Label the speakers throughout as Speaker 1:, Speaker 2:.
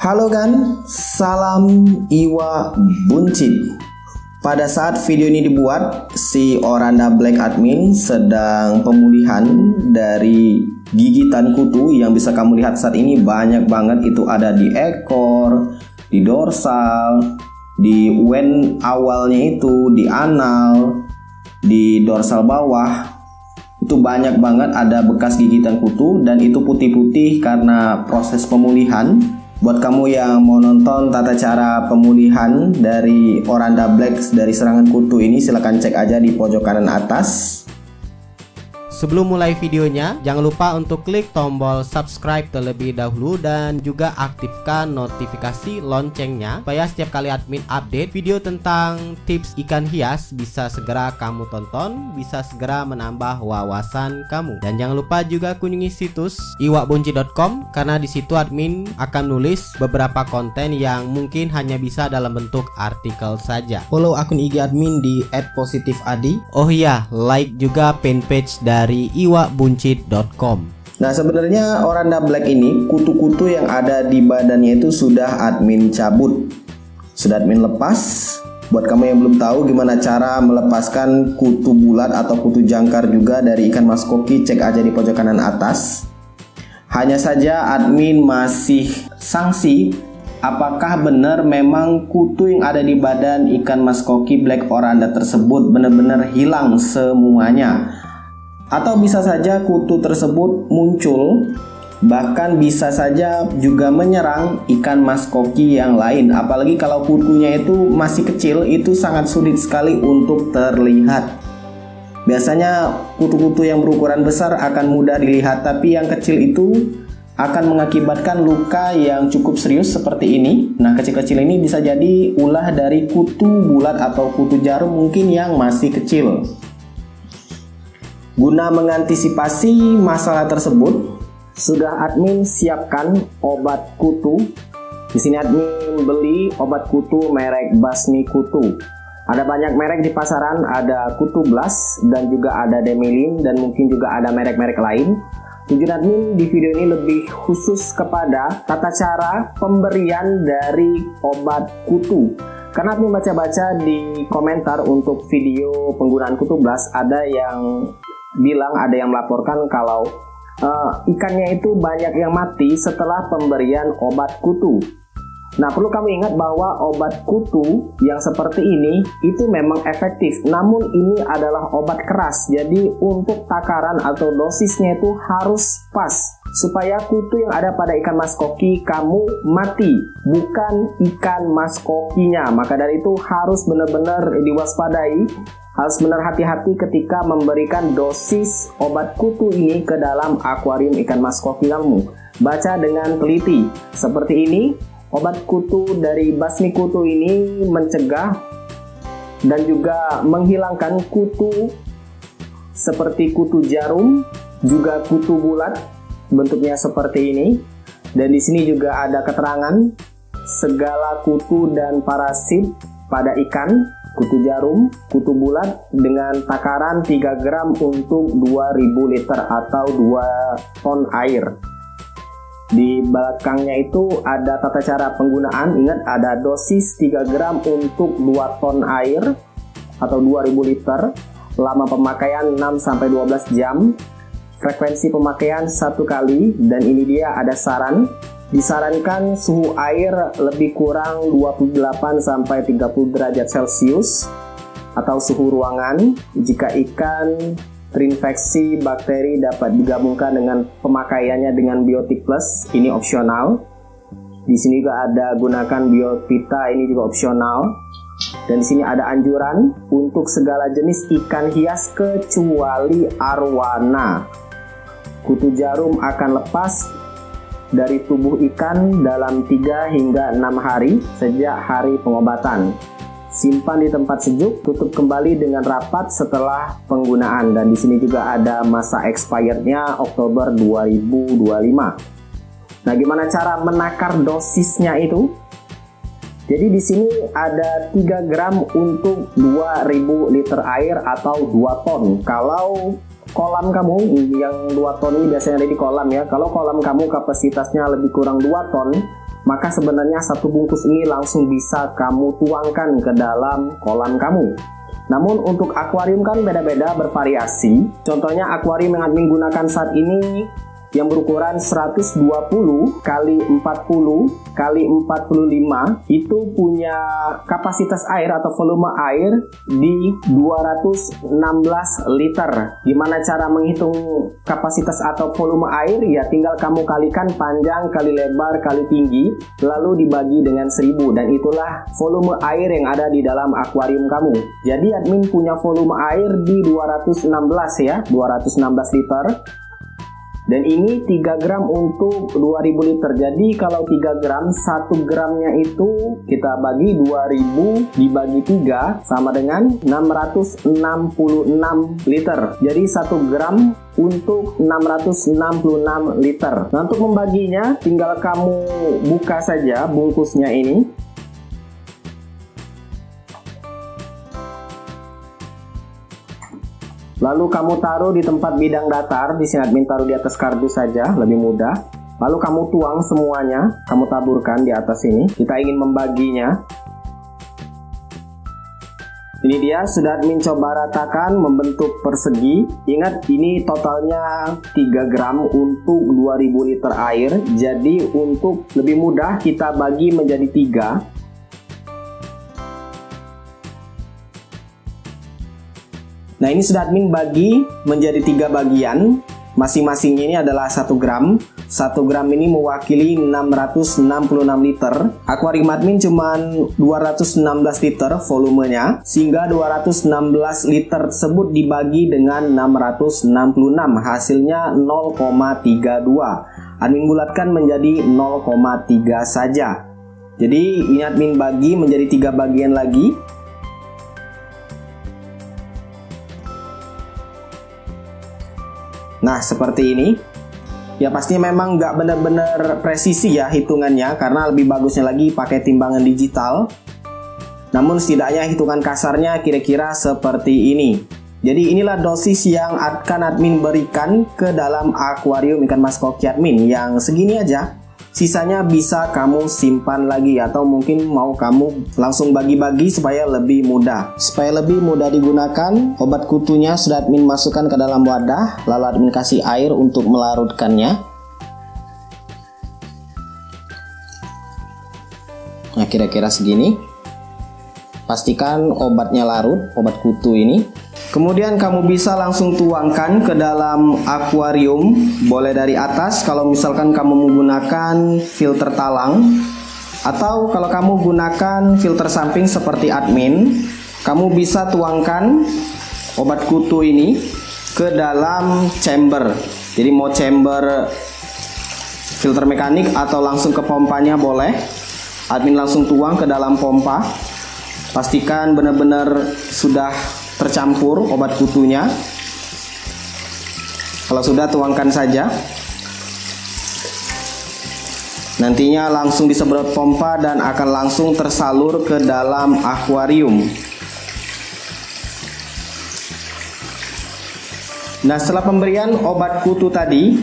Speaker 1: Halo kan, salam Iwa Buncit. Pada saat video ini dibuat, si Oranda Black Admin sedang pemulihan dari gigitan kutu yang bisa kamu lihat saat ini banyak banget. Itu ada di ekor, di dorsal, di wen awalnya itu, di anal, di dorsal bawah. Itu banyak banget ada bekas gigitan kutu dan itu putih-putih karena proses pemulihan. Buat kamu yang mau nonton tata cara pemulihan dari Oranda Black dari serangan kutu ini, silahkan cek aja di pojok kanan atas.
Speaker 2: Sebelum mulai videonya, jangan lupa untuk klik tombol subscribe terlebih dahulu dan juga aktifkan notifikasi loncengnya supaya setiap kali admin update video tentang tips ikan hias bisa segera kamu tonton, bisa segera menambah wawasan kamu. Dan jangan lupa juga kunjungi situs iwabunci.com karena di situ admin akan nulis beberapa konten yang mungkin hanya bisa dalam bentuk artikel saja.
Speaker 1: Follow akun IG admin di @positifadi.
Speaker 2: Oh iya, like juga fanpage dari iwabunci.com.
Speaker 1: Nah, sebenarnya Oranda Black ini kutu-kutu yang ada di badannya itu sudah admin cabut, sudah admin lepas. Buat kamu yang belum tahu gimana cara melepaskan kutu bulat atau kutu jangkar juga dari ikan mas koki, cek aja di pojok kanan atas. Hanya saja admin masih sanksi apakah benar memang kutu yang ada di badan ikan mas koki Black Oranda tersebut benar-benar hilang semuanya. Atau bisa saja kutu tersebut muncul, bahkan bisa saja juga menyerang ikan mas koki yang lain. Apalagi kalau kutunya itu masih kecil, itu sangat sulit sekali untuk terlihat. Biasanya kutu-kutu yang berukuran besar akan mudah dilihat, tapi yang kecil itu akan mengakibatkan luka yang cukup serius seperti ini. Nah, kecil-kecil ini bisa jadi ulah dari kutu bulat atau kutu jarum mungkin yang masih kecil. Guna mengantisipasi masalah tersebut, sudah admin siapkan obat kutu. Di sini admin beli obat kutu merek Basmi Kutu. Ada banyak merek di pasaran, ada Kutu Blast dan juga ada Demilin dan mungkin juga ada merek-merek lain. Tujuan admin di video ini lebih khusus kepada tata cara pemberian dari obat kutu. Karena admin baca-baca di komentar untuk video penggunaan Kutu Blast, ada yang bilang, ada yang melaporkan kalau ikannya itu banyak yang mati setelah pemberian obat kutu. Nah, perlu kamu ingat bahwa obat kutu yang seperti ini itu memang efektif, namun ini adalah obat keras. Jadi untuk takaran atau dosisnya itu harus pas supaya kutu yang ada pada ikan mas koki kamu mati, bukan ikan mas kokinya. Maka dari itu harus benar-benar diwaspadai, harus benar hati-hati ketika memberikan dosis obat kutu ini ke dalam akuarium ikan mas koki kamu. Baca dengan teliti. Seperti ini, obat kutu dari Basmi Kutu ini mencegah dan juga menghilangkan kutu seperti kutu jarum, juga kutu bulat bentuknya seperti ini. Dan di sini juga ada keterangan segala kutu dan parasit pada ikan, kutu jarum, kutu bulat dengan takaran 3 gram untuk 2000 liter atau 2 ton air. Di belakangnya itu ada tata cara penggunaan. Ingat, ada dosis 3 gram untuk 2 ton air atau 2000 liter. Lama pemakaian 6-12 jam. Frekuensi pemakaian 1 kali. Dan ini dia ada saran. Disarankan suhu air lebih kurang 28-30 derajat Celcius atau suhu ruangan. Jika ikan terinfeksi bakteri dapat digabungkan dengan pemakaiannya dengan Biotik Plus, ini opsional. Di sini juga ada gunakan Biovita, ini juga opsional. Dan di sini ada anjuran untuk segala jenis ikan hias kecuali arwana. Kutu jarum akan lepas dari tubuh ikan dalam 3 hingga 6 hari sejak hari pengobatan. Simpan di tempat sejuk, tutup kembali dengan rapat setelah penggunaan. Dan di sini juga ada masa expirednya Oktober 2025. Nah, gimana cara menakar dosisnya itu? Jadi di sini ada 3 gram untuk 2000 liter air atau 2 ton. Kalau kolam kamu yang 2 ton ini biasanya ada di kolam ya. Kalau kolam kamu kapasitasnya lebih kurang 2 ton, maka sebenarnya satu bungkus ini langsung bisa kamu tuangkan ke dalam kolam kamu. Namun untuk akuarium kan beda-beda, bervariasi. Contohnya akuarium yang admin gunakan saat ini yang berukuran 120 kali 40 kali 45 itu punya kapasitas air atau volume air di 216 liter. Gimana cara menghitung kapasitas atau volume air? Ya tinggal kamu kalikan panjang kali lebar kali tinggi lalu dibagi dengan 1000, dan itulah volume air yang ada di dalam akuarium kamu. Jadi admin punya volume air di 216 ya, 216 liter. Dan ini 3 gram untuk 2000 liter. Jadi kalau 3 gram, 1 gramnya itu kita bagi 2000 dibagi 3 sama dengan 666 liter. Jadi 1 gram untuk 666 liter. Nah, untuk membaginya tinggal kamu buka saja bungkusnya ini. Lalu kamu taruh di tempat bidang datar. Di sini admin taruh di atas kardus saja, lebih mudah. Lalu kamu tuang semuanya, kamu taburkan di atas ini. Kita ingin membaginya. Ini dia, sudah admin coba ratakan membentuk persegi. Ingat ini totalnya 3 gram untuk 2000 liter air. Jadi untuk lebih mudah kita bagi menjadi 3. Nah, ini sudah admin bagi menjadi 3 bagian. Masing-masingnya ini adalah 1 gram. 1 gram ini mewakili 666 liter. Akuarium admin cuma 216 liter volumenya, sehingga 216 liter tersebut dibagi dengan 666, hasilnya 0,32. Admin bulatkan menjadi 0,3 saja. Jadi ini admin bagi menjadi 3 bagian lagi. Nah, seperti ini. Ya pastinya memang nggak benar-benar presisi ya hitungannya, karena lebih bagusnya lagi pakai timbangan digital. Namun setidaknya hitungan kasarnya kira-kira seperti ini. Jadi inilah dosis yang akan admin berikan ke dalam akuarium ikan mas koki admin yang segini aja. Sisanya bisa kamu simpan lagi atau mungkin mau kamu langsung bagi-bagi supaya lebih mudah. Supaya lebih mudah digunakan, obat kutunya sudah admin masukkan ke dalam wadah, lalu admin kasih air untuk melarutkannya. Nah, kira-kira segini. Pastikan obatnya larut, obat kutu ini. Kemudian kamu bisa langsung tuangkan ke dalam akuarium, boleh dari atas kalau misalkan kamu menggunakan filter talang, atau kalau kamu gunakan filter samping seperti admin, kamu bisa tuangkan obat kutu ini ke dalam chamber. Jadi mau chamber filter mekanik atau langsung ke pompanya boleh. Admin langsung tuang ke dalam pompa. Pastikan benar-benar sudah tercampur obat kutunya. Kalau sudah, tuangkan saja. Nantinya langsung disemprot pompa dan akan langsung tersalur ke dalam akuarium. Nah, setelah pemberian obat kutu tadi,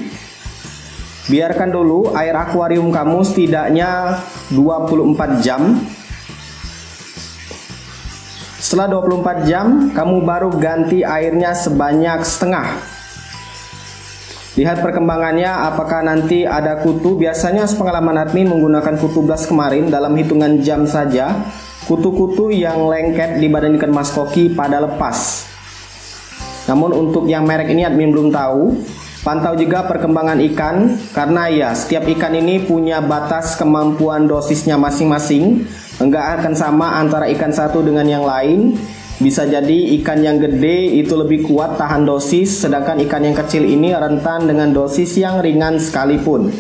Speaker 1: biarkan dulu air akuarium kamu setidaknya 24 jam. Setelah 24 jam, kamu baru ganti airnya sebanyak setengah. Lihat perkembangannya, apakah nanti ada kutu. Biasanya sepengalaman admin menggunakan kutu blast kemarin, dalam hitungan jam saja, kutu-kutu yang lengket di badan ikan mas koki pada lepas. Namun untuk yang merek ini admin belum tahu. Pantau juga perkembangan ikan, karena ya setiap ikan ini punya batas kemampuan dosisnya masing-masing. Enggak akan sama antara ikan satu dengan yang lain. Bisa jadi ikan yang gede itu lebih kuat tahan dosis, sedangkan ikan yang kecil ini rentan dengan dosis yang ringan sekalipun.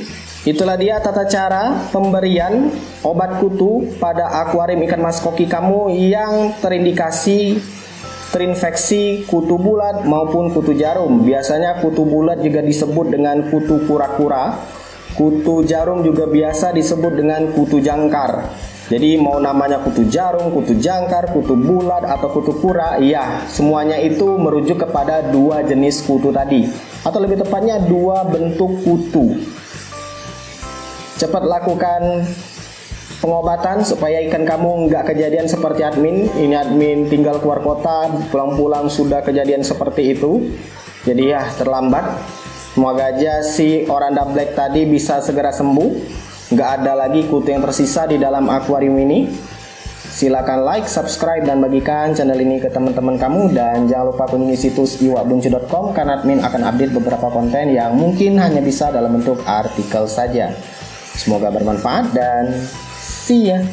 Speaker 1: Itulah dia tata cara pemberian obat kutu pada akuarium ikan mas koki kamu yang terindikasi terinfeksi kutu bulat maupun kutu jarum. Biasanya kutu bulat juga disebut dengan kutu kura-kura. Kutu jarum juga biasa disebut dengan kutu jangkar. Jadi mau namanya kutu jarum, kutu jangkar, kutu bulat, atau kutu kura, ya semuanya itu merujuk kepada dua jenis kutu tadi. Atau lebih tepatnya dua bentuk kutu. Cepat lakukan pengobatan supaya ikan kamu nggak kejadian seperti admin. Ini admin tinggal keluar kota, pulang-pulang sudah kejadian seperti itu. Jadi ya terlambat. Semoga aja si Oranda Black tadi bisa segera sembuh. Nggak ada lagi kutu yang tersisa di dalam akuarium ini. Silakan like, subscribe, dan bagikan channel ini ke teman-teman kamu. Dan jangan lupa kunjungi situs iwakbuncu.com karena admin akan update beberapa konten yang mungkin hanya bisa dalam bentuk artikel saja. Semoga bermanfaat dan see ya.